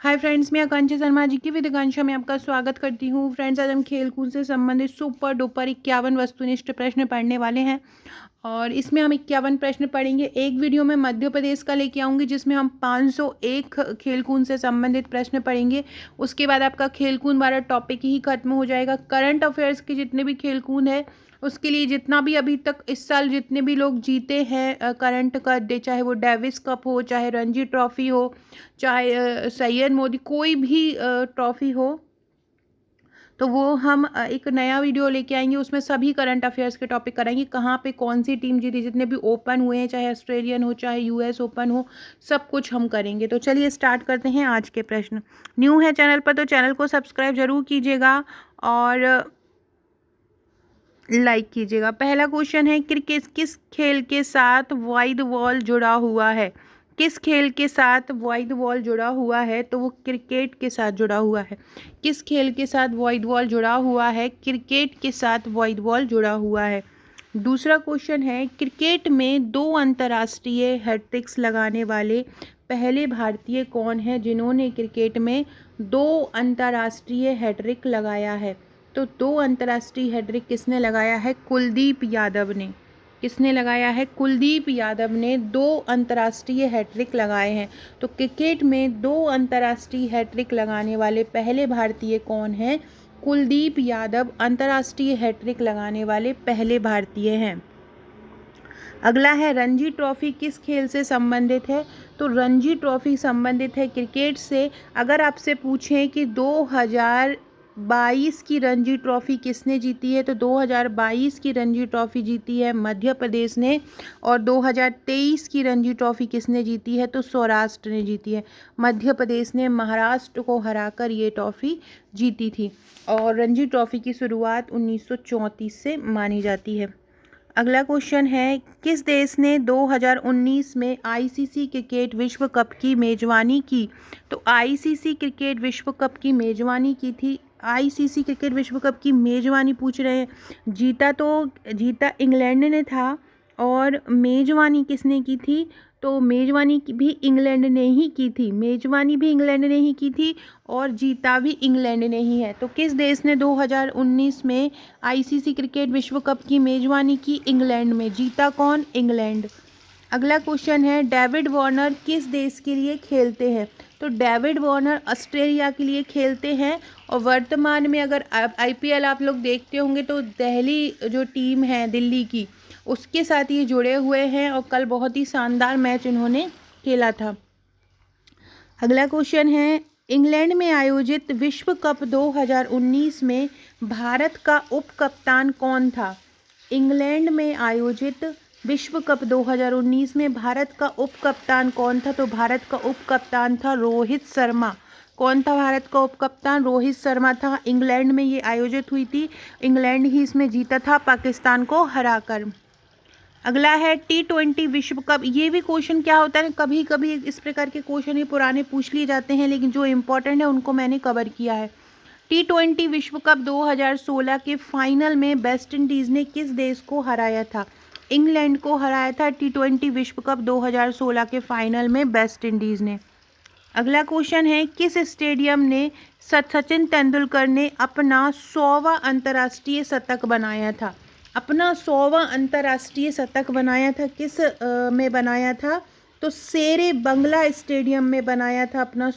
Hi friends, मैं आकांक्षा शर्मा जी की with आकांक्षा में आपका स्वागत करती हूँ। फ्रेंड्स, आज हम खेल कूद से संबंधित सुपर डुपर 51 वस्तुनिष्ठ प्रश्न पढ़ने वाले हैं और इसमें हम 51 प्रश्न पढ़ेंगे। एक वीडियो में मध्य प्रदेश का लेके आऊँगी जिसमें हम 501 खेल कूद से संबंधित प्रश्न पढ़ेंगे। उसके बाद आपका खेल कूद वाला टॉपिक ही खत्म हो जाएगा। करंट अफेयर्स के जितने भी खेल कूद है उसके लिए जितना भी अभी तक इस साल जितने भी लोग जीते हैं करंट का डे, चाहे वो डेविस कप हो, चाहे रणजी ट्रॉफी हो, चाहे सैयद मोदी कोई भी ट्रॉफी हो, तो वो हम एक नया वीडियो लेके आएंगे। उसमें सभी करंट अफेयर्स के टॉपिक कराएंगे। कहाँ पे कौन सी टीम जीती, जितने भी ओपन हुए हैं, चाहे ऑस्ट्रेलियन हो चाहे यूएस ओपन हो, सब कुछ हम करेंगे। तो चलिए स्टार्ट करते हैं आज के प्रश्न। न्यू है चैनल पर तो चैनल को सब्सक्राइब जरूर कीजिएगा और लाइक कीजिएगा। पहला क्वेश्चन है, क्रिकेट किस खेल के साथ वाइड बॉल जुड़ा हुआ है? किस खेल के साथ वाइड बॉल जुड़ा हुआ है? तो वो क्रिकेट के साथ जुड़ा हुआ है। किस खेल के साथ वाइड बॉल जुड़ा हुआ है? क्रिकेट के साथ वाइड बॉल जुड़ा हुआ है। दूसरा क्वेश्चन है, क्रिकेट में 2 अंतर्राष्ट्रीय हैट्रिक्स लगाने वाले पहले भारतीय कौन है जिन्होंने क्रिकेट में 2 अंतर्राष्ट्रीय हैट्रिक लगाया है? तो 2 अंतर्राष्ट्रीय हैट्रिक किसने लगाया है? कुलदीप यादव ने। किसने लगाया है? कुलदीप यादव ने 2 अंतर्राष्ट्रीय हैट्रिक लगाए हैं। तो क्रिकेट में 2 अंतर्राष्ट्रीय हैट्रिक लगाने वाले पहले भारतीय कौन हैं? कुलदीप यादव अंतर्राष्ट्रीय हैट्रिक लगाने वाले पहले भारतीय हैं। अगला है, रणजी ट्रॉफी किस खेल से संबंधित है? तो रणजी ट्रॉफी संबंधित है क्रिकेट से। अगर आपसे पूछें कि 2022 की रणजी ट्रॉफी किसने जीती है, तो 2022 की रणजी ट्रॉफी जीती है मध्य प्रदेश ने। और 2023 की रणजी ट्रॉफी किसने जीती है? तो सौराष्ट्र ने जीती है। मध्य प्रदेश ने महाराष्ट्र को हराकर ये ट्रॉफी जीती थी। और रणजी ट्रॉफी की शुरुआत 1934 से मानी जाती है। अगला क्वेश्चन है, किस देश ने 2019 में आईसीसी क्रिकेट विश्व कप की मेजबानी की? तो आईसीसी क्रिकेट विश्व कप की मेजबानी की थी। आईसीसी क्रिकेट विश्व कप की मेजबानी पूछ रहे हैं। जीता इंग्लैंड ने था और मेजबानी किसने की थी? तो मेजबानी भी इंग्लैंड ने ही की थी। मेजबानी भी इंग्लैंड ने ही की थी और जीता भी इंग्लैंड ने ही है। तो किस देश ने 2019 में आईसीसी क्रिकेट विश्व कप की मेजबानी की? इंग्लैंड में। जीता कौन? इंग्लैंड। अगला क्वेश्चन है, डेविड वार्नर किस देश के लिए खेलते हैं? तो डेविड वार्नर ऑस्ट्रेलिया के लिए खेलते हैं। और वर्तमान में अगर आईपीएल आप लोग देखते होंगे तो दिल्ली जो टीम है दिल्ली की, उसके साथ ये जुड़े हुए हैं और कल बहुत ही शानदार मैच इन्होंने खेला था। अगला क्वेश्चन है, इंग्लैंड में आयोजित विश्व कप 2019 में भारत का उप कप्तान कौन था? इंग्लैंड में आयोजित विश्व कप 2019 में भारत का उप कप्तान कौन था? तो भारत का उप कप्तान था रोहित शर्मा। कौन था भारत का उप कप्तान? रोहित शर्मा था। इंग्लैंड में ये आयोजित हुई थी। इंग्लैंड ही इसमें जीता था पाकिस्तान को हराकर। अगला है, T20 विश्व कप। ये भी क्वेश्चन क्या होता है, कभी कभी इस प्रकार के क्वेश्चन ये पुराने पूछ लिए जाते हैं, लेकिन जो इम्पोर्टेंट है उनको मैंने कवर किया है। T20 विश्व कप 2016 के फाइनल में वेस्ट इंडीज़ ने किस देश को हराया था? इंग्लैंड को हराया था T20 विश्व कप 2016 के फाइनल में वेस्ट इंडीज़ ने। अगला क्वेश्चन है, किस स्टेडियम ने सचिन तेंदुलकर ने अपना 100वां अंतर्राष्ट्रीय शतक बनाया था? अपना 100वां अंतर्राष्ट्रीय शतक बनाया था किस में बनाया था? तो शेरे बंगला स्टेडियम में बनाया था अपना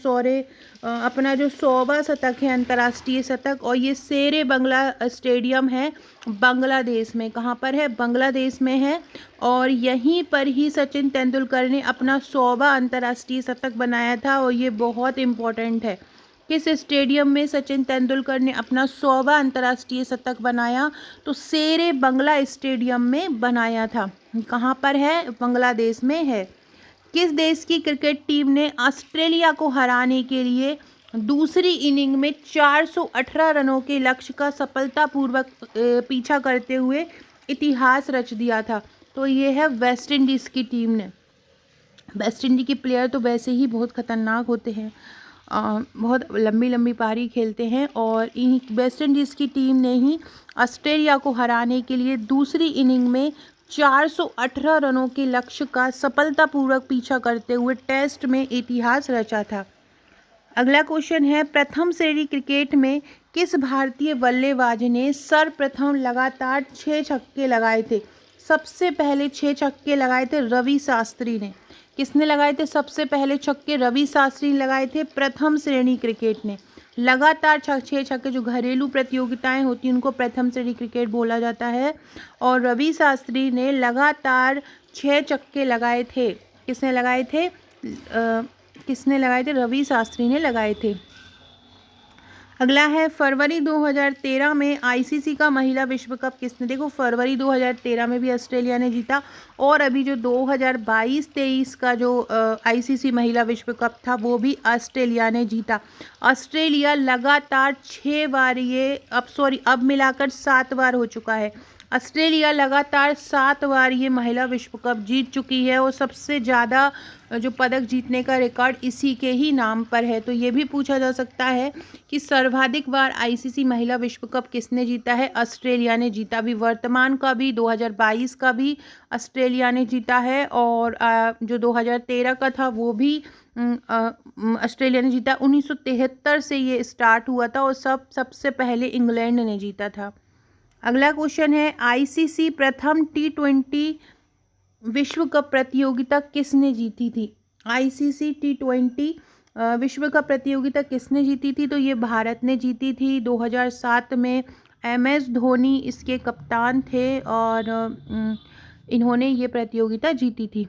जो 100वां शतक है अंतर्राष्ट्रीय शतक। और ये शेरे बंगला स्टेडियम है बांग्लादेश में। कहाँ पर है? बांग्लादेश में है। और यहीं पर ही सचिन तेंदुलकर ने अपना 100वां अंतर्राष्ट्रीय शतक बनाया था और ये बहुत इम्पोर्टेंट है। किस स्टेडियम में सचिन तेंदुलकर ने अपना 100वां अंतर्राष्ट्रीय शतक बनाया? तो शेरे बंगला स्टेडियम में बनाया था। कहाँ पर है? बांग्लादेश में है। किस देश की क्रिकेट टीम ने ऑस्ट्रेलिया को हराने के लिए दूसरी इनिंग में 418 रनों के लक्ष्य का सफलतापूर्वक पीछा करते हुए इतिहास रच दिया था? तो ये है वेस्ट इंडीज़ की टीम ने। वेस्ट इंडीज़ के प्लेयर तो वैसे ही बहुत खतरनाक होते हैं, बहुत लंबी लंबी पारी खेलते हैं और वेस्ट इंडीज़ की टीम ने ही ऑस्ट्रेलिया को हराने के लिए दूसरी इनिंग में 418 रनों के लक्ष्य का सफलतापूर्वक पीछा करते हुए टेस्ट में इतिहास रचा था। अगला क्वेश्चन है, प्रथम श्रेणी क्रिकेट में किस भारतीय बल्लेबाज ने सर्वप्रथम लगातार 6 छक्के लगाए थे? सबसे पहले 6 छक्के लगाए थे रवि शास्त्री ने। किसने लगाए थे सबसे पहले छक्के? रवि शास्त्री ने लगाए थे प्रथम श्रेणी क्रिकेट ने। लगातार 6 छक्के, जो घरेलू प्रतियोगिताएं होती हैं उनको प्रथम श्रेणी क्रिकेट बोला जाता है, और रवि शास्त्री ने लगातार 6 छक्के लगाए थे। किसने लगाए थे? किसने लगाए थे? रवि शास्त्री ने लगाए थे। अगला है, फरवरी 2013 में आईसीसी का महिला विश्व कप किसने? देखो, फरवरी 2013 में भी ऑस्ट्रेलिया ने जीता, और अभी जो 2022-23 का जो आईसीसी महिला विश्व कप था वो भी ऑस्ट्रेलिया ने जीता। ऑस्ट्रेलिया लगातार 6 बार अब मिलाकर 7 बार हो चुका है। ऑस्ट्रेलिया लगातार 7 बार ये महिला विश्व कप जीत चुकी है, और सबसे ज़्यादा जो पदक जीतने का रिकॉर्ड इसी के ही नाम पर है। तो ये भी पूछा जा सकता है कि सर्वाधिक बार आईसीसी महिला विश्व कप किसने जीता है? ऑस्ट्रेलिया ने जीता। भी वर्तमान का भी 2022 का भी ऑस्ट्रेलिया ने जीता है, और जो 2013 का था वो भी ऑस्ट्रेलिया ने जीता। 1973 से ये स्टार्ट हुआ था, और सबसे पहले इंग्लैंड ने जीता था। अगला क्वेश्चन है, आईसीसी प्रथम T20 विश्व कप प्रतियोगिता किसने जीती थी? आईसीसी T20 विश्व कप प्रतियोगिता किसने जीती थी? तो ये भारत ने जीती थी 2007 में। MS धोनी इसके कप्तान थे, और इन्होंने ये प्रतियोगिता जीती थी।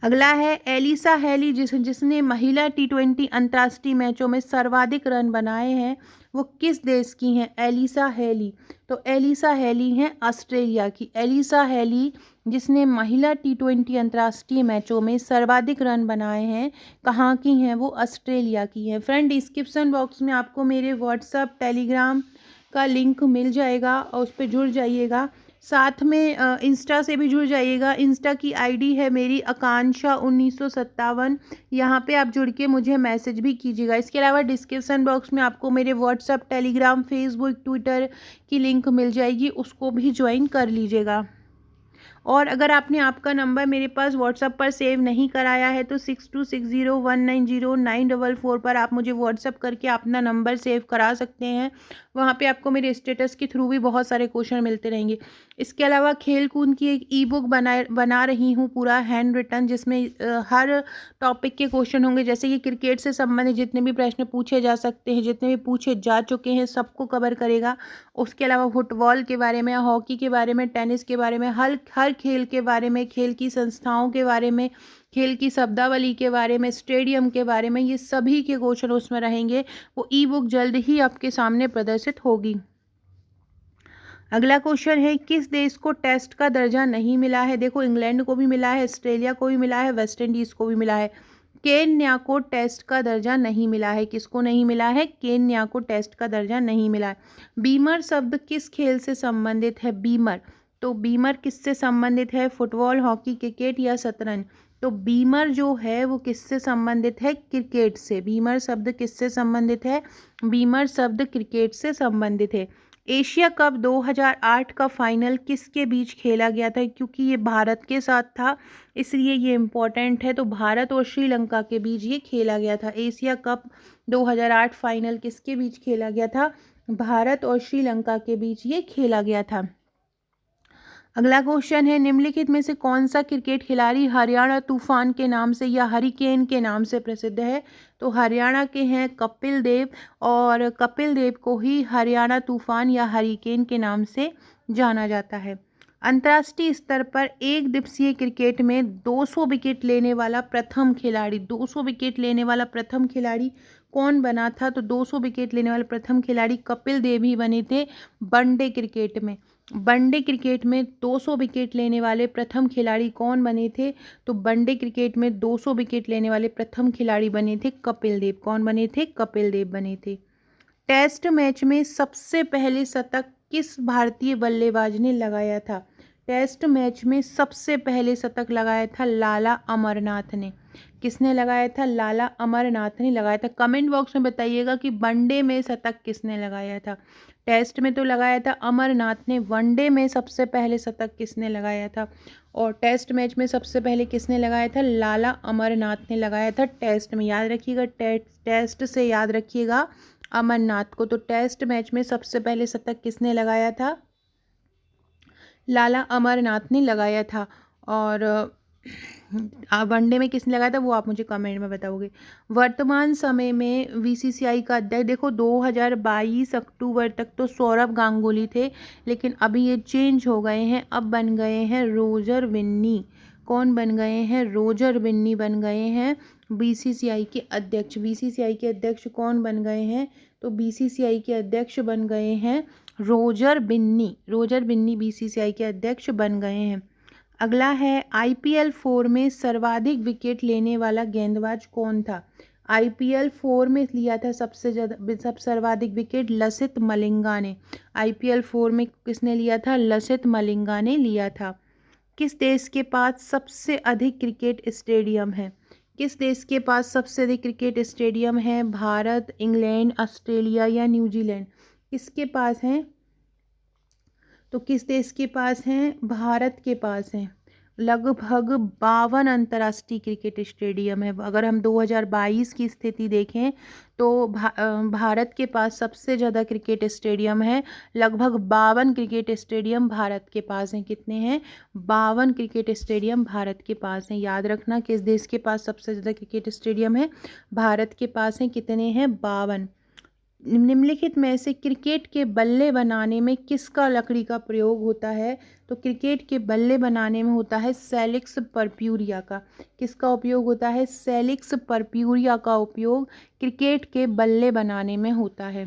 अगला है, एलिसा हेली जिसने महिला T20 अंतर्राष्ट्रीय मैचों में सर्वाधिक रन बनाए हैं, वो किस देश की हैं? Alyssa Healy. तो एलिसा हेली हैं ऑस्ट्रेलिया की। एलिसा हेली जिसने महिला T20 अंतर्राष्ट्रीय मैचों में सर्वाधिक रन बनाए हैं, कहाँ की हैं? वो ऑस्ट्रेलिया की हैं। फ्रेंड, डिस्क्रिप्शन बॉक्स में आपको मेरे व्हाट्सएप टेलीग्राम का लिंक मिल जाएगा, और उस पर जुड़ जाइएगा। साथ में इंस्टा से भी जुड़ जाइएगा। इंस्टा की आईडी है मेरी आकांक्षा 1957। यहाँ पे आप जुड़ के मुझे मैसेज भी कीजिएगा। इसके अलावा डिस्क्रिप्शन बॉक्स में आपको मेरे व्हाट्सएप, टेलीग्राम, फेसबुक, ट्विटर की लिंक मिल जाएगी, उसको भी ज्वाइन कर लीजिएगा। और अगर आपने आपका नंबर मेरे पास व्हाट्सएप पर सेव नहीं कराया है तो 6260190944 पर आप मुझे व्हाट्सएप करके अपना नंबर सेव करा सकते हैं। वहाँ पे आपको मेरे स्टेटस के थ्रू भी बहुत सारे क्वेश्चन मिलते रहेंगे। इसके अलावा खेल कूद की एक ई बुक बना रही हूँ, पूरा हैंड रिटन, जिसमें हर टॉपिक के क्वेश्चन होंगे। जैसे कि क्रिकेट से संबंधित जितने भी प्रश्न पूछे जा सकते हैं, जितने भी पूछे जा चुके हैं, सबको कवर करेगा। उसके अलावा फुटबॉल के बारे में, हॉकी के बारे में, टेनिस के बारे में, हर खेल के बारे में, खेल की संस्थाओं के बारे में, खेल की शब्दावली के बारे में, स्टेडियम के बारे में, ये सभी के क्वेश्चन उसमें रहेंगे। वो ई बुक जल्द ही आपके सामने प्रदर्शित होगी। अगला क्वेश्चन है, किस देश को टेस्ट का दर्जा नहीं मिला है? देखो, इंग्लैंड को भी मिला है, ऑस्ट्रेलिया को भी मिला है, वेस्ट इंडीज़ को भी मिला है। केन्या को टेस्ट का दर्जा नहीं मिला है। किसको नहीं मिला है? केन्या को टेस्ट का दर्जा नहीं मिला है। बीमर शब्द किस खेल से संबंधित है? बीमर, तो बीमर किससे संबंधित है? फुटबॉल, हॉकी, क्रिकेट या शतरंज? तो बीमर जो है वो किससे संबंधित है? क्रिकेट से। बीमर शब्द किससे संबंधित है? बीमर शब्द क्रिकेट से संबंधित है। एशिया कप 2008 का फाइनल किसके बीच खेला गया था? क्योंकि ये भारत के साथ था इसलिए ये इम्पोर्टेंट है। तो भारत और श्रीलंका के बीच ये खेला गया था। एशिया कप 2008 फाइनल किसके बीच खेला गया था? भारत और श्रीलंका के बीच ये खेला गया था। अगला क्वेश्चन है, निम्नलिखित में से कौन सा क्रिकेट खिलाड़ी हरियाणा तूफान के नाम से या हरिकेन के नाम से प्रसिद्ध है? तो हरियाणा के हैं कपिल देव, और कपिल देव को ही हरियाणा तूफान या हरिकेन के नाम से जाना जाता है। अंतर्राष्ट्रीय स्तर पर एक दिवसीय क्रिकेट में 200 विकेट लेने वाला प्रथम खिलाड़ी, 200 विकेट लेने वाला प्रथम खिलाड़ी कौन बना था? तो 200 विकेट लेने वाले प्रथम खिलाड़ी कपिल देव ही बने थे वनडे क्रिकेट में। वनडे क्रिकेट में 200 विकेट लेने वाले प्रथम खिलाड़ी कौन बने थे? तो वनडे क्रिकेट में 200 विकेट लेने वाले प्रथम खिलाड़ी बने थे कपिल देव। कौन बने थे? कपिल देव बने थे। टेस्ट मैच में सबसे पहले शतक किस भारतीय बल्लेबाज ने लगाया था? टेस्ट मैच में सबसे पहले शतक लगाया था लाला अमरनाथ ने। किसने लगाया था? लाला अमरनाथ ने लगाया था। कमेंट बॉक्स में बताइएगा कि वनडे में शतक किसने लगाया था। टेस्ट में तो लगाया था अमरनाथ ने, वनडे में सबसे पहले शतक किसने लगाया था? और टेस्ट मैच में सबसे पहले किसने लगाया था? लाला अमरनाथ ने लगाया था टेस्ट में। याद रखिएगा, टेस्ट से याद रखिएगा अमरनाथ को। तो टेस्ट मैच में सबसे पहले शतक किसने लगाया था? लाला अमरनाथ ने लगाया था। और वनडे में किसने लगाया था वो आप मुझे कमेंट में बताओगे। वर्तमान समय में बीसीसीआई का अध्यक्ष, देखो 2022 अक्टूबर तक तो सौरभ गांगुली थे, लेकिन अभी ये चेंज हो गए हैं, अब बन गए हैं रोजर बिन्नी। कौन बन गए हैं? रोजर बिन्नी बन गए हैं बीसीसीआई के अध्यक्ष। बीसीसीआई के अध्यक्ष कौन बन गए हैं? तो बीसीसीआई के अध्यक्ष बन गए हैं रोजर बिन्नी। रोजर बिन्नी बीसीसीआई के अध्यक्ष बन गए हैं। अगला है आईपीएल 4 में सर्वाधिक विकेट लेने वाला गेंदबाज कौन था? आईपीएल 4 में लिया था सबसे ज़्यादा सर्वाधिक विकेट लसित मलिंगा ने। आईपीएल 4 में किसने लिया था? लसित मलिंगा ने लिया था। किस देश के पास सबसे अधिक क्रिकेट स्टेडियम है? किस देश के पास सबसे अधिक क्रिकेट स्टेडियम है? भारत, इंग्लैंड, ऑस्ट्रेलिया या न्यूजीलैंड? किसके पास हैं? तो किस देश के पास हैं? भारत के पास हैं। लगभग 52 अंतर्राष्ट्रीय क्रिकेट स्टेडियम है। अगर हम 2022 की स्थिति देखें तो भारत के पास सबसे ज़्यादा क्रिकेट स्टेडियम है। लगभग 52 क्रिकेट स्टेडियम भारत के पास हैं। कितने हैं? 52 क्रिकेट स्टेडियम भारत के पास हैं। याद रखना, किस देश के पास सबसे ज़्यादा क्रिकेट स्टेडियम है? भारत के पास हैं। कितने हैं? 52। निम्नलिखित में से क्रिकेट के बल्ले बनाने में किसका लकड़ी का प्रयोग होता है? तो क्रिकेट के बल्ले बनाने में होता है सैलिक्स पर्प्यूरिया का। किसका उपयोग होता है? सैलिक्स पर्प्यूरिया का उपयोग क्रिकेट के बल्ले बनाने में होता है।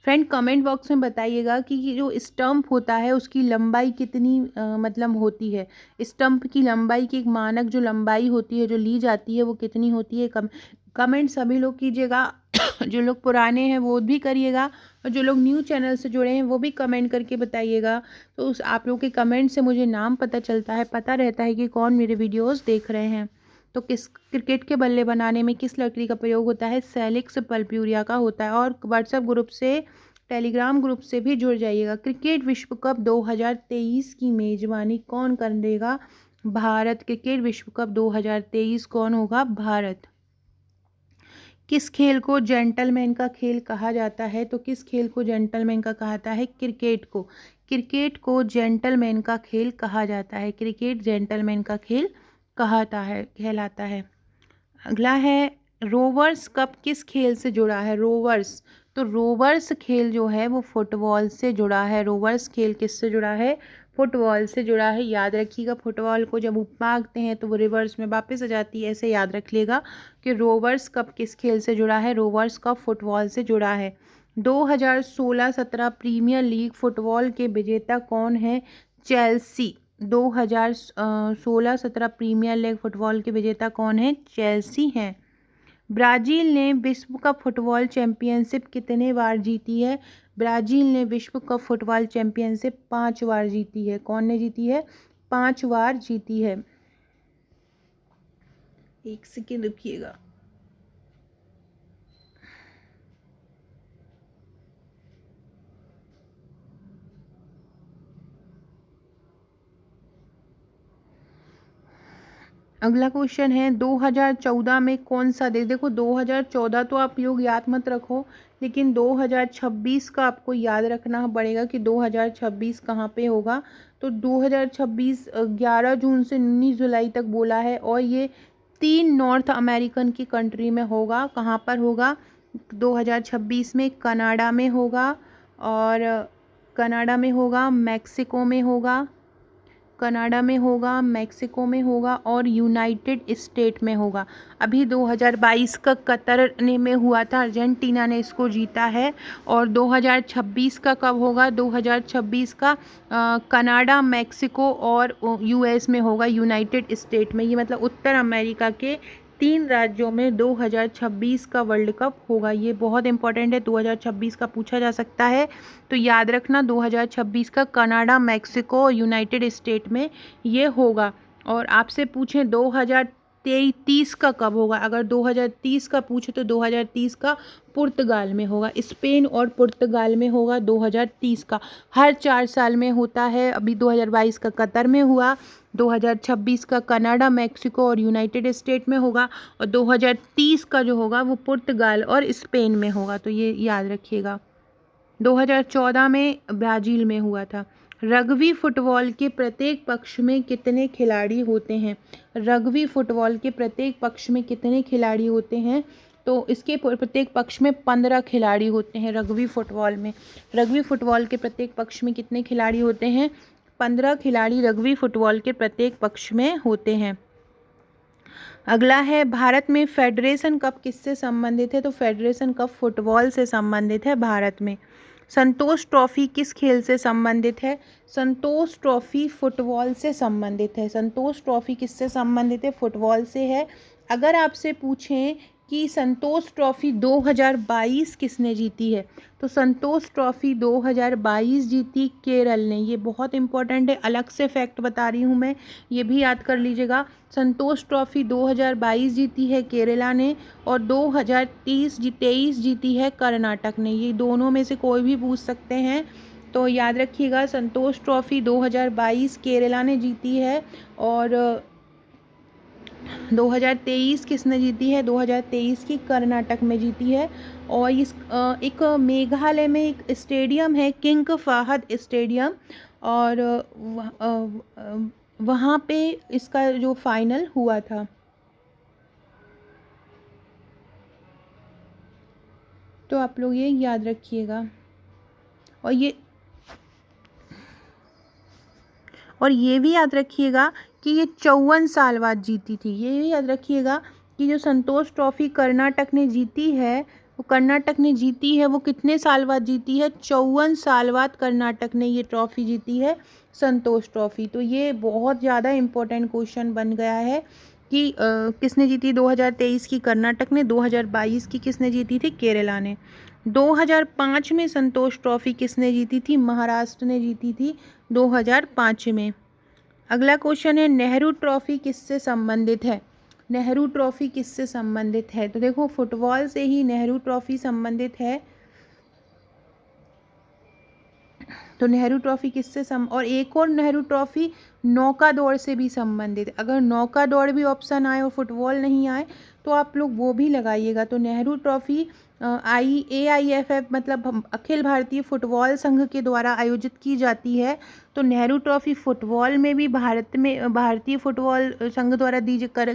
फ्रेंड कमेंट बॉक्स में बताइएगा कि जो स्टंप होता है उसकी लंबाई कितनी मतलब होती है। स्टंप की लंबाई की एक मानक जो लंबाई होती है जो ली जाती है वो कितनी होती है? कमेंट सभी लोग कीजिएगा। जो लोग पुराने हैं वो भी करिएगा, और जो लोग न्यू चैनल से जुड़े हैं वो भी कमेंट करके बताइएगा। तो उस आप लोग के कमेंट से मुझे नाम पता चलता है, पता रहता है कि कौन मेरे वीडियोस देख रहे हैं। तो किस क्रिकेट के बल्ले बनाने में किस लकड़ी का प्रयोग होता है? सैलिक्स पर्प्यूरिया का होता है। और व्हाट्सएप ग्रुप से, टेलीग्राम ग्रुप से भी जुड़ जाइएगा। क्रिकेट विश्व कप 2023 की मेजबानी कौन करेगा? भारत। क्रिकेट विश्व कप 2023 कौन होगा? भारत। किस खेल को जेंटलमैन का खेल कहा जाता है? तो किस खेल को जेंटलमैन का कहता है? क्रिकेट को। क्रिकेट को जेंटलमैन का खेल कहा जाता है। क्रिकेट जेंटलमैन का खेल कहलाता है। अगला है रोवर्स कप किस खेल से जुड़ा है? रोवर्स। तो रोवर्स खेल जो है वो फुटबॉल से जुड़ा है। रोवर्स खेल किससे जुड़ा है? फुटबॉल से जुड़ा है। याद रखिएगा, फुटबॉल को जब भागते हैं तो वो रिवर्स में वापस आ जाती है, ऐसे याद रख लेगा कि रोवर्स कप किस खेल से जुड़ा है? रोवर्स कप फुटबॉल से जुड़ा है। 2016-17 प्रीमियर लीग फुटबॉल के विजेता कौन है? चेल्सी। 2016-17 प्रीमियर लीग फुटबॉल के विजेता कौन है? चेल्सी हैं। ब्राज़ील ने विश्व कप फुटबॉल चैंपियनशिप कितने बार जीती है? ब्राज़ील ने विश्व कप फुटबॉल चैंपियनशिप 5 बार जीती है। कौन ने जीती है? 5 बार जीती है। एक सेकेंड रुकिएगा। अगला क्वेश्चन है 2014 में कौन सा देश, देखो 2014 तो आप लोग याद मत रखो, लेकिन 2026 का आपको याद रखना पड़ेगा कि 2026 कहाँ पे होगा। तो 2026 11 जून से 19 जुलाई तक बोला है, और ये 3 नॉर्थ अमेरिकन की कंट्री में होगा। कहाँ पर होगा 2026 में? कनाडा में होगा, और कनाडा में होगा, मैक्सिको में होगा, कनाडा में होगा, मैक्सिको में होगा और यूनाइटेड स्टेट में होगा। अभी 2022 का कतर में हुआ था, अर्जेंटीना ने इसको जीता है। और 2026 का कब होगा? 2026 का कनाडा, मैक्सिको और यूएस में होगा, यूनाइटेड स्टेट में। ये मतलब उत्तर अमेरिका के 3 राज्यों में 2026 का वर्ल्ड कप होगा। ये बहुत इंपॉर्टेंट है, 2026 का पूछा जा सकता है, तो याद रखना 2026 का कनाडा, मैक्सिको और यूनाइटेड स्टेट में ये होगा। और आपसे पूछें 2030 का कब होगा? अगर 2030 का पूछे तो 2030 का पुर्तगाल में होगा, स्पेन और पुर्तगाल में होगा 2030 का। हर 4 साल में होता है। अभी 2022 का कतर में हुआ, 2026 का कनाडा, मैक्सिको और यूनाइटेड स्टेट में होगा, और 2030 का जो होगा वो पुर्तगाल और स्पेन में होगा। तो ये याद रखिएगा। 2014 में ब्राज़ील में हुआ था। रग्बी फुटबॉल के प्रत्येक पक्ष में कितने खिलाड़ी होते हैं? रग्बी फुटबॉल के प्रत्येक पक्ष में कितने खिलाड़ी होते हैं? तो इसके प्रत्येक पक्ष में 15 खिलाड़ी होते हैं रग्बी फुटबॉल में। रग्बी फुटबॉल के प्रत्येक पक्ष में कितने खिलाड़ी होते हैं? 15 खिलाड़ी रग्बी फुटबॉल के प्रत्येक पक्ष में होते हैं। अगला है, भारत में फेडरेशन कप किससे संबंधित है? तो फेडरेशन कप फुटबॉल से संबंधित है भारत में। संतोष ट्रॉफी किस खेल से संबंधित है? संतोष ट्रॉफी फुटबॉल से संबंधित है। संतोष ट्रॉफी किससे संबंधित है? फुटबॉल से है। अगर आपसे पूछें कि संतोष ट्रॉफी 2022 किसने जीती है, तो संतोष ट्रॉफी 2022 जीती केरल ने। ये बहुत इंपॉर्टेंट है, अलग से फैक्ट बता रही हूँ मैं, ये भी याद कर लीजिएगा। संतोष ट्रॉफी 2022 जीती है केरला ने, और 2023 जीती है कर्नाटक ने। ये दोनों में से कोई भी पूछ सकते हैं, तो याद रखिएगा संतोष ट्रॉफी 2022 केरला ने जीती है, और 2023 किसने जीती है? 2023 की कर्नाटक में जीती है। और इस एक मेघालय में एक स्टेडियम है, किंग फाहद स्टेडियम, और वहाँ पे इसका जो फाइनल हुआ था। तो आप लोग ये याद रखिएगा। और ये भी याद रखिएगा कि ये 54 साल बाद जीती थी। ये भी याद रखिएगा कि जो संतोष ट्रॉफी कर्नाटक ने जीती है, वो कितने साल बाद जीती है? 54 साल बाद कर्नाटक ने ये ट्रॉफी जीती है, संतोष ट्रॉफी। तो ये बहुत ज़्यादा इम्पोर्टेंट क्वेश्चन बन गया है कि किसने जीती? 2023 की कर्नाटक ने, 2022 की किसने जीती थी? केरला ने। 2005 में संतोष ट्रॉफी किसने जीती थी? महाराष्ट्र ने जीती थी 2005 में। अगला क्वेश्चन है, नेहरू ट्रॉफी किससे संबंधित है? नेहरू ट्रॉफी किससे संबंधित है? तो देखो, फुटबॉल से ही नेहरू ट्रॉफी संबंधित है। तो नेहरू ट्रॉफी किससे और एक और नेहरू ट्रॉफी नौका दौड़ से भी संबंधित। अगर नौका दौड़ भी ऑप्शन आए और फुटबॉल नहीं आए तो आप लोग वो भी लगाइएगा। तो नेहरू ट्रॉफी AIFF मतलब अखिल भारतीय फुटबॉल संघ के द्वारा आयोजित की जाती है। तो नेहरू ट्रॉफी फुटबॉल में भी भारतीय फुटबॉल संघ द्वारा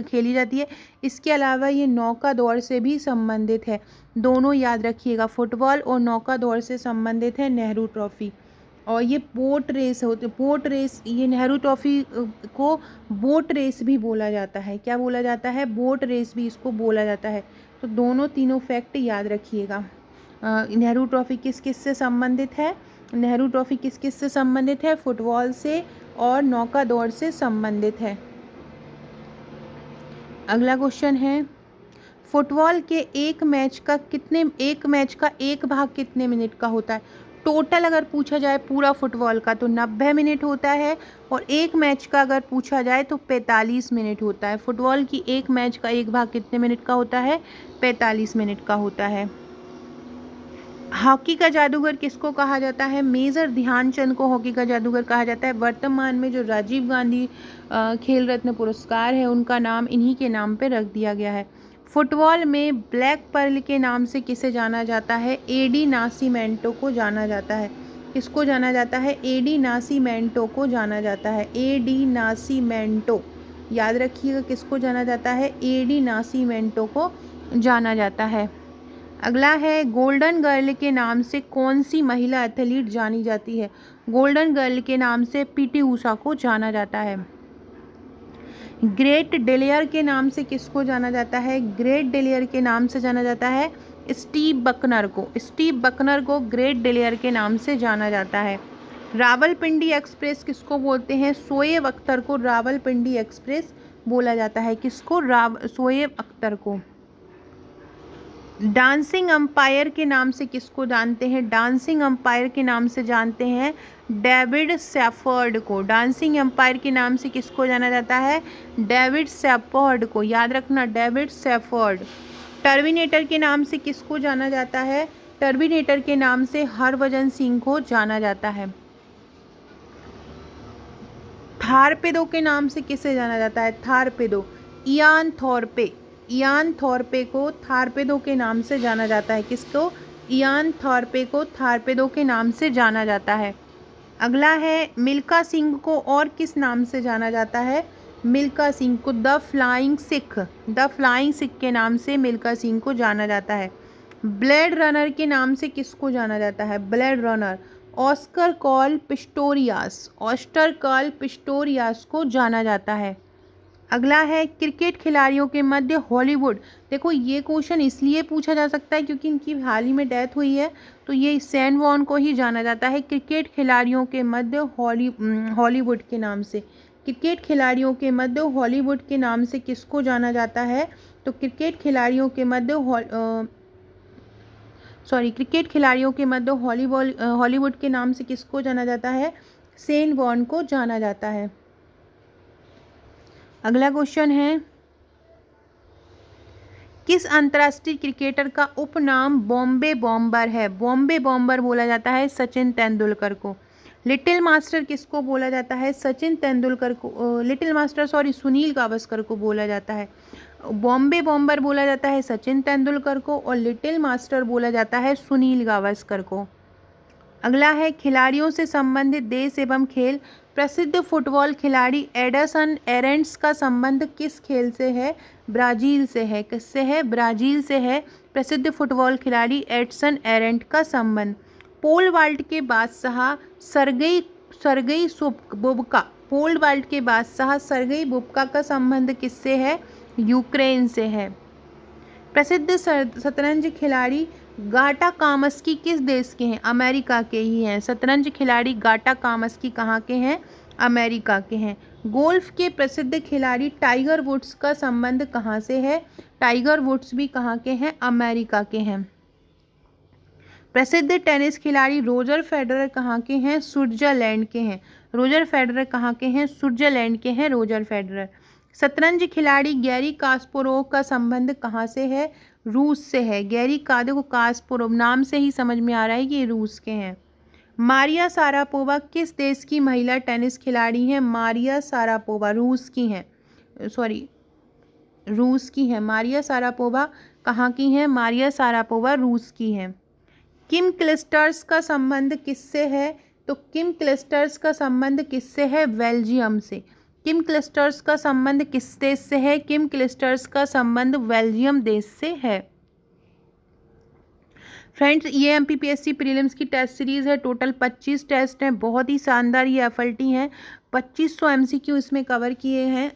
खेली जाती है। इसके अलावा ये नौका दौड़ से भी संबंधित है। दोनों याद रखिएगा, फुटबॉल और नौका दौड़ से संबंधित है नेहरू ट्रॉफी। और ये बोट रेस होती है, बोट रेस, ये नेहरू ट्रॉफी को बोट रेस भी बोला जाता है। क्या बोला जाता है? बोट रेस भी इसको बोला जाता है। तो तीनों फैक्ट याद रखिएगा। नेहरू ट्रॉफी किस किस से संबंधित है? नेहरू ट्रॉफी किस किस से संबंधित है? फुटबॉल से और नौका दौड़ से संबंधित है। अगला क्वेश्चन है, फुटबॉल के एक मैच का एक भाग कितने मिनट का होता है? टोटल अगर पूछा जाए पूरा फुटबॉल का तो 90 मिनट होता है, और एक मैच का अगर पूछा जाए तो 45 मिनट होता है। फुटबॉल की एक मैच का एक भाग कितने मिनट का होता है? 45 मिनट का होता है। हॉकी का जादूगर किसको कहा जाता है? मेजर ध्यानचंद को हॉकी का जादूगर कहा जाता है। वर्तमान में जो राजीव गांधी खेल रत्न पुरस्कार है, उनका नाम इन्हीं के नाम पे रख दिया गया है। फुटबॉल में ब्लैक पर्ल के नाम से किसे जाना जाता है? एडी नासिमेंटो को जाना जाता है। किसको जाना जाता है? एडी नासिमेंटो को जाना जाता है। एडी नासिमेंटो, याद रखिएगा, किसको जाना जाता है? एडी नासिमेंटो को जाना जाता है। अगला है, गोल्डन गर्ल के नाम से कौन सी महिला एथलीट जानी जाती है? गोल्डन गर्ल के नाम से पीटी ऊषा को जाना जाता है। ग्रेट डिलियर के नाम से किसको जाना जाता है? ग्रेट डिलियर के नाम से जाना जाता है स्टीव बकनर को। स्टीव बकनर को ग्रेट डिलियर के नाम से जाना जाता है। रावलपिंडी एक्सप्रेस किसको बोलते हैं? शोएब अख्तर को रावलपिंडी एक्सप्रेस बोला जाता है। किसको? शोएब अख्तर को। डांसिंग अंपायर के नाम से किसको जानते हैं? डांसिंग अंपायर के नाम से जानते हैं डेविड सैफर्ड को। डांसिंग अंपायर के नाम से किसको जाना जाता है? डेविड सैफर्ड को, याद रखना, डेविड सैफर्ड। टर्मिनेटर के नाम से किसको जाना जाता है? टर्मिनेटर के नाम से हरभजन सिंह को जाना जाता है। थारपेडो के नाम से किसे जाना जाता है? थारपेडो, इयान थॉर्पे। इयान थॉर्पे को थारपेडो के नाम से जाना जाता है। किसको? इयान थॉर्पे को थारपेडो के नाम से जाना जाता है। अगला है मिल्खा सिंह को और किस नाम से जाना जाता है? मिल्खा सिंह को the flying Sikh, the flying Sikh के नाम से मिल्खा सिंह को जाना जाता है। ब्लेड रनर के नाम से किसको जाना जाता है? Blade runner Oscar Carl Pistorius, Oscar Carl Pistorius को जाना जाता है। अगला है क्रिकेट खिलाड़ियों के मध्य हॉलीवुड। देखो ये क्वेश्चन इसलिए पूछा जा सकता है क्योंकि इनकी हाल ही में डेथ हुई है, तो ये सैन वॉन को ही जाना जाता है क्रिकेट खिलाड़ियों के मध्य हॉलीवुड के नाम से। क्रिकेट खिलाड़ियों के मध्य हॉलीवुड के नाम से किसको जाना जाता है? तो क्रिकेट खिलाड़ियों के मध्य क्रिकेट खिलाड़ियों के मध्य हॉलीवुड के नाम से किसको जाना जाता है? सैन वॉन को जाना जाता है। अगला क्वेश्चन है किस अंतर्राष्ट्रीय क्रिकेटर का उपनाम बॉम्बे बॉम्बर है? बॉम्बे बॉम्बर बोला जाता है सचिन तेंदुलकर को। लिटिल मास्टर किसको बोला जाता है? सचिन तेंदुलकर को, लिटिल मास्टर सुनील गावस्कर को बोला जाता है। बॉम्बे बॉम्बर बोला जाता है सचिन तेंदुलकर को और लिटिल मास्टर बोला जाता है सुनील गावस्कर को। अगला है खिलाड़ियों से संबंधित देश एवं खेल। प्रसिद्ध फुटबॉल खिलाड़ी एडरसन एरेंट्स का संबंध किस खेल से है? ब्राजील से है। किससे है? ब्राजील से है प्रसिद्ध फुटबॉल खिलाड़ी एडरसन एरेंट का संबंध। पोल वाल्ट के बादशाह सरगई बुबका, पोल वाल्ट के बादशाह सरगई बुबका का संबंध किससे है? यूक्रेन से है। प्रसिद्ध शतरंज खिलाड़ी गाटा कामस्की किस देश के हैं? अमेरिका के ही हैं। शतरंज खिलाड़ी गाटा कामस्की कहाँ के हैं? अमेरिका के हैं। गोल्फ के प्रसिद्ध खिलाड़ी टाइगर वुड्स का संबंध कहाँ से है? टाइगर वुड्स भी कहाँ के हैं? अमेरिका के हैं। प्रसिद्ध टेनिस खिलाड़ी रोजर फेडरर कहाँ के हैं? स्विट्जरलैंड के हैं। रोजर फेडरर कहाँ के हैं? स्विट्जरलैंड के हैं रोजर फेडरर। शतरंज खिलाड़ी गैरी कास्पारोव का संबंध कहाँ से है? रूस से है। गैरी देखो कास्पारोव नाम से ही समझ में आ रहा है कि ये रूस के हैं। मारिया शारापोवा किस देश की महिला टेनिस खिलाड़ी हैं? मारिया शारापोवा रूस की हैं, रूस की हैं। मारिया शारापोवा कहाँ की हैं? मारिया शारापोवा रूस की हैं। किम क्लिस्टर्स का संबंध किससे है? तो किम क्लिस्टर्स का संबंध किससे है? बेल्जियम से। किम क्लिस्टर्स का संबंध किस देश से है? किम क्लिस्टर्स का संबंध बेल्जियम देश से है। फ्रेंड्स ये MPPSC प्रीलिम्स की टेस्ट सीरीज़ है। टोटल 25 टेस्ट हैं, बहुत ही शानदार ये FLT हैं। 2500 MCQ इसमें कवर किए हैं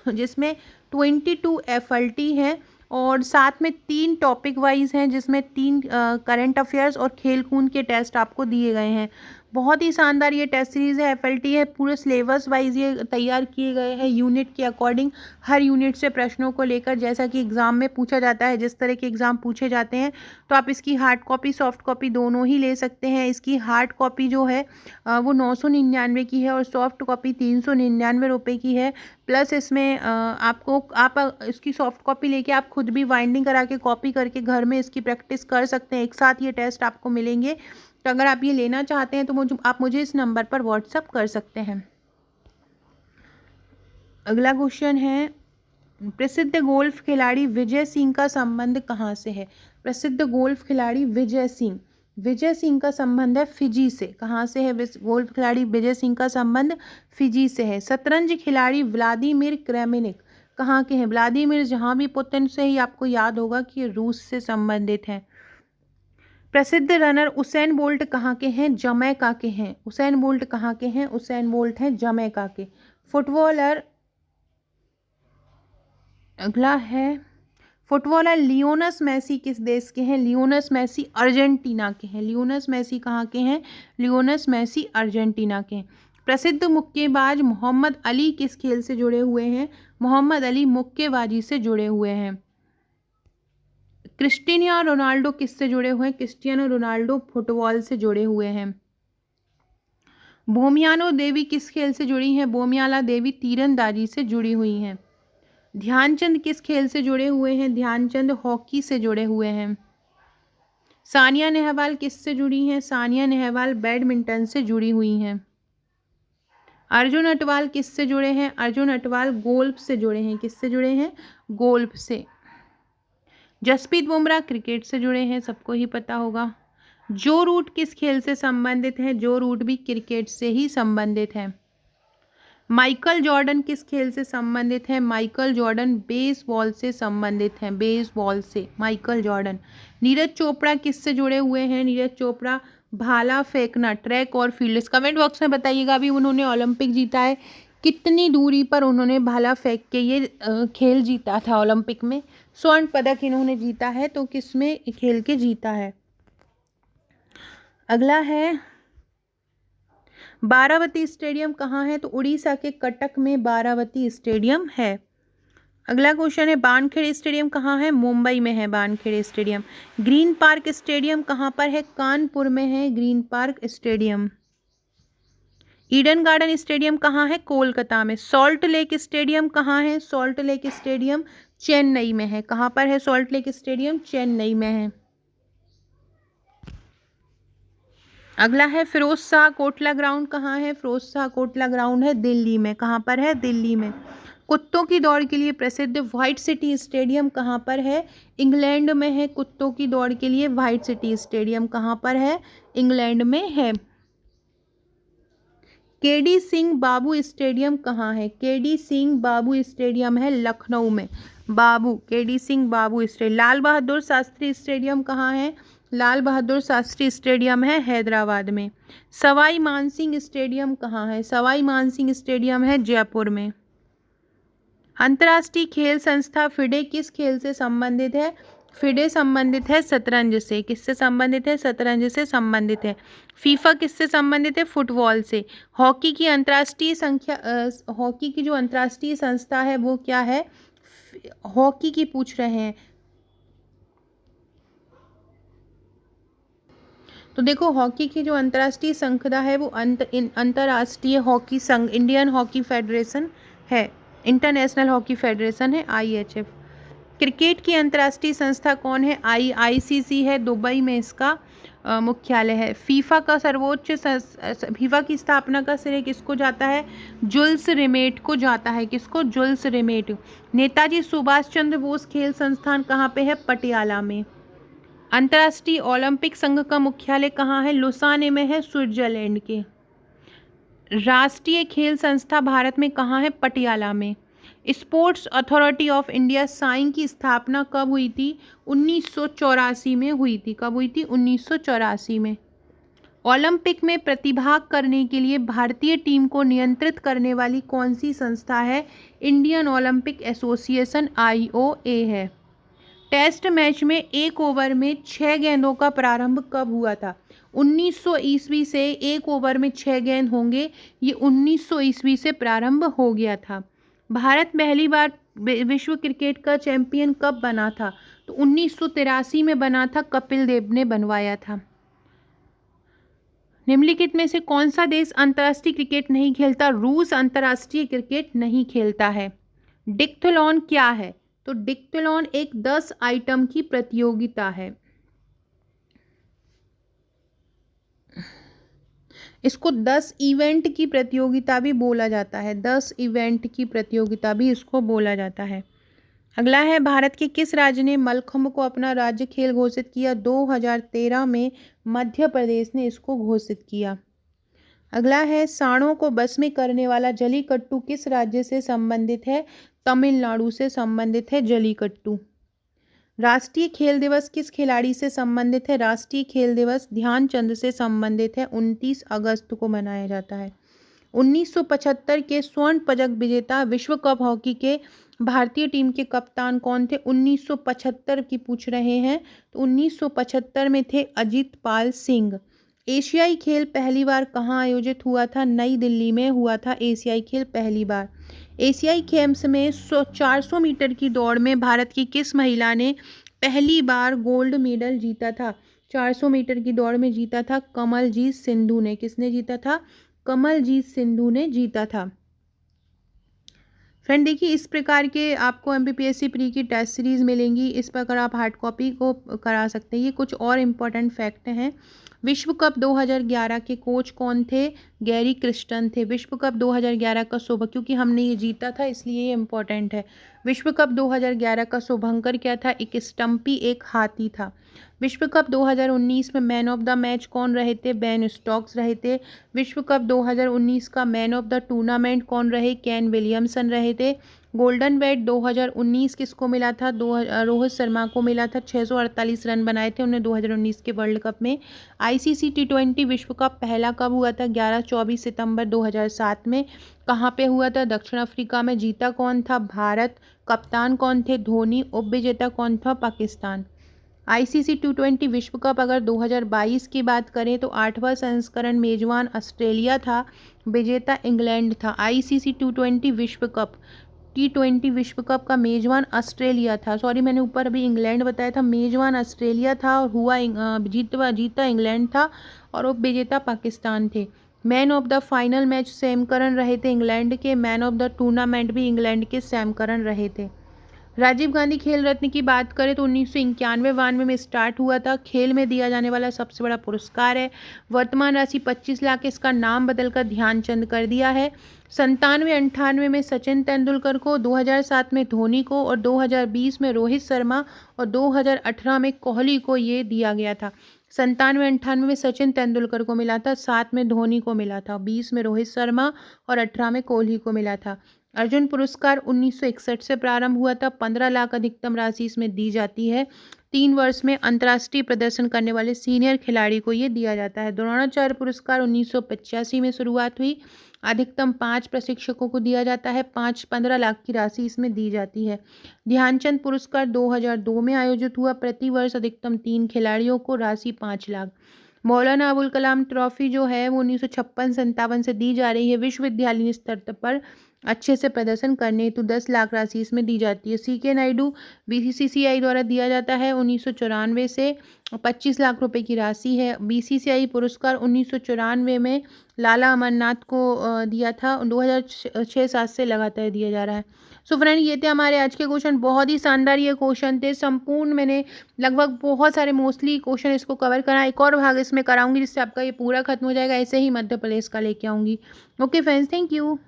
जिसमें 22 FLT हैं और साथ में 3 टॉपिक वाइज हैं जिसमें 3 करंट अफेयर्स और खेल कूद के टेस्ट आपको दिए गए हैं। बहुत ही शानदार ये टेस्ट सीरीज़ है, FLT है। पूरे सिलेबस वाइज ये तैयार किए गए हैं यूनिट के अकॉर्डिंग। हर यूनिट से प्रश्नों को लेकर जैसा कि एग्ज़ाम में पूछा जाता है, जिस तरह के एग्ज़ाम पूछे जाते हैं, तो आप इसकी हार्ड कॉपी सॉफ्ट कॉपी दोनों ही ले सकते हैं। इसकी हार्ड कॉपी जो है वो 999 की है और सॉफ्ट कॉपी 399 रुपये की है। प्लस इसमें आप इसकी सॉफ्ट कॉपी लेके आप खुद भी बाइंडिंग करा के कॉपी करके घर में इसकी प्रैक्टिस कर सकते हैं। एक साथ ये टेस्ट आपको मिलेंगे। तो अगर आप ये लेना चाहते हैं तो आप मुझे इस नंबर पर व्हाट्सअप कर सकते हैं। अगला क्वेश्चन है प्रसिद्ध गोल्फ खिलाड़ी विजय सिंह का संबंध कहाँ से है? प्रसिद्ध गोल्फ खिलाड़ी विजय सिंह का संबंध है फिजी से। कहाँ से है गोल्फ खिलाड़ी विजय सिंह का संबंध? फिजी से है। शतरंज खिलाड़ी व्लादिमीर क्रेमनिक कहाँ के हैं? व्लादिमीर जहाँ भी पुतिन से ही आपको याद होगा कि ये रूस से संबंधित हैं। प्रसिद्ध रनर उसेन बोल्ट कहाँ के हैं? जमैका के हैं। उसेन बोल्ट कहाँ के हैं? उसेन बोल्ट हैं जमैका के। फुटबॉलर अगला है फुटबॉलर लियोनस मेसी किस देश के हैं? लियोनस मेसी अर्जेंटीना के हैं। लियोनस मेसी कहाँ के हैं? लियोनस मेसी अर्जेंटीना के। प्रसिद्ध मुक्केबाज मोहम्मद अली किस खेल से जुड़े हुए हैं? मोहम्मद अली मुक्केबाजी से जुड़े हुए हैं। क्रिस्टियानो रोनाल्डो किससे जुड़े हुए हैं? क्रिस्टियानो रोनाल्डो फुटबॉल से जुड़े हुए हैं। भूमियानो देवी किस खेल से जुड़ी हैं? भूमियाला देवी तीरंदाजी से जुड़ी हुई हैं। ध्यानचंद किस खेल से जुड़े हुए हैं? ध्यानचंद हॉकी से जुड़े हुए हैं। सानिया नेहवाल किससे जुड़ी हैं? सानिया नेहवाल बैडमिंटन से जुड़ी हुई हैं। अर्जुन अटवाल किससे जुड़े हैं? अर्जुन अटवाल गोल्फ से जुड़े हैं। किससे जुड़े हैं? गोल्फ से। जसप्रीत बुमराह क्रिकेट से जुड़े हैं, सबको ही पता होगा। जो रूट किस खेल से संबंधित है? जो रूट भी क्रिकेट से ही संबंधित है। माइकल जॉर्डन किस खेल से संबंधित है? माइकल जॉर्डन बेसबॉल से संबंधित हैं। बेसबॉल से माइकल जॉर्डन। नीरज चोपड़ा किससे जुड़े हुए हैं? नीरज चोपड़ा भाला फेंकना, ट्रैक और फील्ड। कमेंट बॉक्स में बताइएगा अभी उन्होंने ओलंपिक जीता है, कितनी दूरी पर उन्होंने भाला फेंक के ये खेल जीता था ओलंपिक में। स्वर्ण पदक इन्होंने जीता है, तो किस में खेल के जीता है। अगला है बारावती स्टेडियम कहाँ है? तो उड़ीसा के कटक में बारावती स्टेडियम है। अगला क्वेश्चन है वानखेड़े स्टेडियम कहाँ है? मुंबई में है Wankhede stadium. Green park stadium कहाँ पर है? कानपुर में है green park stadium. Eden garden stadium कहाँ है? कोलकाता में। सॉल्ट लेक स्टेडियम कहाँ है? सॉल्ट लेक स्टेडियम चेन्नई में है। कहाँ पर है सॉल्ट लेक स्टेडियम? चेन्नई में है। अगला है फिरोज शाह कोटला ग्राउंड कहाँ है? फिरोज शाह कोटला ग्राउंड है दिल्ली में। कहाँ पर है? दिल्ली में। कुत्तों की दौड़ के लिए प्रसिद्ध व्हाइट सिटी स्टेडियम कहाँ पर है? इंग्लैंड में है। कुत्तों की दौड़ के लिए व्हाइट सिटी स्टेडियम कहाँ पर है? इंग्लैंड में है। केडी सिंह बाबू स्टेडियम कहाँ है? केडी सिंह बाबू स्टेडियम है लखनऊ में। केडी सिंह बाबू स्टेडियम। लाल बहादुर शास्त्री स्टेडियम कहाँ है? लाल बहादुर शास्त्री स्टेडियम है हैदराबाद में। सवाई मानसिंह स्टेडियम कहाँ है? सवाई मानसिंह स्टेडियम है जयपुर में। अंतर्राष्ट्रीय खेल संस्था फिडे किस खेल से संबंधित है? फिडे संबंधित है शतरंज से। किससे संबंधित है? शतरंज से संबंधित है। फीफा किससे संबंधित है? फुटबॉल से। हॉकी की जो अंतर्राष्ट्रीय संस्था है वो क्या है? हॉकी की पूछ रहे हैं। तो देखो हॉकी की जो अंतर्राष्ट्रीय संस्था है वो अंतर्राष्ट्रीय हॉकी संघ, इंडियन हॉकी फेडरेशन है। इंटरनेशनल हॉकी फेडरेशन है, IHF। क्रिकेट की अंतर्राष्ट्रीय संस्था कौन है? ICC है, दुबई में इसका मुख्यालय है। फीफा की स्थापना का श्रेय किसको जाता है? जुल्स रिमेट को जाता है। किसको? Jules Rimet. नेताजी सुभाष चंद्र बोस खेल संस्थान कहाँ पे है? पटियाला में। अंतर्राष्ट्रीय ओलंपिक संघ का मुख्यालय कहाँ है? लुसाने में है, स्विट्जरलैंड के। राष्ट्रीय खेल संस्था भारत में कहाँ है? पटियाला में। Sports authority of India SAI की स्थापना कब हुई थी? 1984 में हुई थी। कब हुई थी? 1984 में। ओलंपिक में प्रतिभाग करने के लिए भारतीय टीम को नियंत्रित करने वाली कौन सी संस्था है? इंडियन ओलंपिक एसोसिएशन, IOA है। टेस्ट मैच में एक ओवर में 6 गेंदों का प्रारंभ कब हुआ था? 1900 ईस्वी से 1 ओवर में 6 गेंद होंगे, ये 1900 ईस्वी से प्रारंभ हो गया था। भारत पहली बार विश्व क्रिकेट का चैंपियन कब बना था? तो 1983 में बना था, कपिल देव ने बनवाया था। निम्नलिखित में से कौन सा देश अंतर्राष्ट्रीय क्रिकेट नहीं खेलता? रूस अंतर्राष्ट्रीय क्रिकेट नहीं खेलता है। डिक्थलॉन क्या है? तो डिक्थलॉन एक 10 आइटम की प्रतियोगिता है। इसको 10 इवेंट की प्रतियोगिता भी बोला जाता है। 10 इवेंट की प्रतियोगिता भी इसको बोला जाता है। अगला है भारत के किस राज्य ने मलखम्ब को अपना राज्य खेल घोषित किया? 2013 में मध्य प्रदेश ने इसको घोषित किया। अगला है सांडों को बस में करने वाला जलीकट्टू किस राज्य से संबंधित है? तमिलनाडु से संबंधित है जलीकट्टू। राष्ट्रीय खेल दिवस किस खिलाड़ी से संबंधित है? राष्ट्रीय खेल दिवस ध्यानचंद से संबंधित है। 29 अगस्त को मनाया जाता है। 1975 के स्वर्ण पदक विजेता विश्व कप हॉकी के भारतीय टीम के कप्तान कौन थे? 1975 की पूछ रहे हैं, तो 1975 में थे अजीत पाल सिंह। एशियाई खेल पहली बार कहाँ आयोजित हुआ था? नई दिल्ली में हुआ था एशियाई खेल पहली बार। एशियाई गेम्स में 400 मीटर की दौड़ में भारत की किस महिला ने पहली बार गोल्ड मेडल जीता था 400 मीटर की दौड़ में जीता था कमलजीत सिंधु ने। किसने जीता था? कमलजीत सिंधु ने जीता था। फ्रेंड देखिए, इस प्रकार के आपको एमपीपीएससी प्री की टेस्ट सीरीज मिलेंगी, इस प्रकार आप हार्ड कॉपी को करा सकते हैं। ये कुछ और इम्पोर्टेंट फैक्ट हैं। विश्व कप 2011 के कोच कौन थे? गैरी क्रिस्टन थे। विश्व कप 2011 का शुभ, क्योंकि हमने ये जीता था इसलिए ये इम्पोर्टेंट है। विश्व कप 2011 का शुभंकर क्या था? एक स्टम्पी, एक हाथी था। विश्व कप 2019 में मैन ऑफ द मैच कौन रहे थे? बेन स्टोक्स रहे थे। विश्व कप 2019 का मैन ऑफ द टूर्नामेंट कौन रहे? केन विलियमसन रहे थे। गोल्डन बैट 2019 किसको मिला था? रोहित शर्मा को मिला था। 648 रन बनाए थे उन्होंने 2019 के वर्ल्ड कप में। आईसीसी T20 विश्व कप पहला कब हुआ था? 11-24 सितंबर 2007 में। कहाँ पे हुआ था? दक्षिण अफ्रीका में। जीता कौन था? भारत। कप्तान कौन थे? धोनी। उप विजेता कौन था? पाकिस्तान। आईसीसी T20 विश्व कप अगर 2022 की बात करें तो 8वां संस्करण मेजबान ऑस्ट्रेलिया था, विजेता इंग्लैंड था। आईसीसी T20 विश्व कप T20 विश्व कप का मेजबान ऑस्ट्रेलिया था। सॉरी, मैंने ऊपर अभी इंग्लैंड बताया था, मेजबान ऑस्ट्रेलिया था और जीता इंग्लैंड था और उप विजेता पाकिस्तान थे। Man of the final match Sam Curran रहे थे इंग्लैंड के। मैन ऑफ द टूर्नामेंट भी इंग्लैंड के सैम करन रहे थे। राजीव गांधी खेल रत्न की बात करें तो 1991-92 में स्टार्ट हुआ था। खेल में दिया जाने वाला सबसे बड़ा पुरस्कार है। वर्तमान राशि 25 लाख। इसका नाम बदलकर ध्यानचंद कर दिया है। 97-98 में सचिन तेंदुलकर को, 2007 में धोनी को और 2020 में रोहित शर्मा और 2018 में कोहली को ये दिया गया था। 97-98 में सचिन तेंदुलकर को मिला था, 7 में धोनी को मिला था, 20 में रोहित शर्मा और 18 में कोहली को मिला था। अर्जुन पुरस्कार 1961 से प्रारंभ हुआ था। 15 लाख अधिकतम राशि इसमें दी जाती है। 3 वर्ष में अंतर्राष्ट्रीय प्रदर्शन करने वाले सीनियर खिलाड़ी को ये दिया जाता है। द्रोणाचार्य पुरस्कार 1985 में शुरुआत हुई। अधिकतम 5 प्रशिक्षकों को दिया जाता है। 15 लाख की राशि इसमें दी जाती है। ध्यानचंद पुरस्कार 2002 में आयोजित हुआ। प्रति वर्ष अधिकतम 3 खिलाड़ियों को, राशि 5 लाख। मौलाना अबुल कलाम ट्रॉफी जो है वो 1956-57 से दी जा रही है। विश्वविद्यालय स्तर पर अच्छे से प्रदर्शन करने हेतु 10 लाख राशि इसमें दी जाती है। सीके नायडू बीसीसीआई द्वारा दिया जाता है 1994 से। 25 लाख रुपए की राशि है। बीसीसीआई पुरस्कार 1994 में लाला अमरनाथ को दिया था। 2006-07 से लगातार दिया जा रहा है। सो फ्रेंड, ये थे हमारे आज के क्वेश्चन। बहुत ही शानदार ये क्वेश्चन थे। संपूर्ण मैंने लगभग बहुत सारे मोस्टली क्वेश्चन इसको कवर करा। एक और भाग इसमें कराऊंगी जिससे आपका ये पूरा खत्म हो जाएगा। ऐसे ही मध्य प्रदेश का लेके आऊंगी। Okay friends, thank you.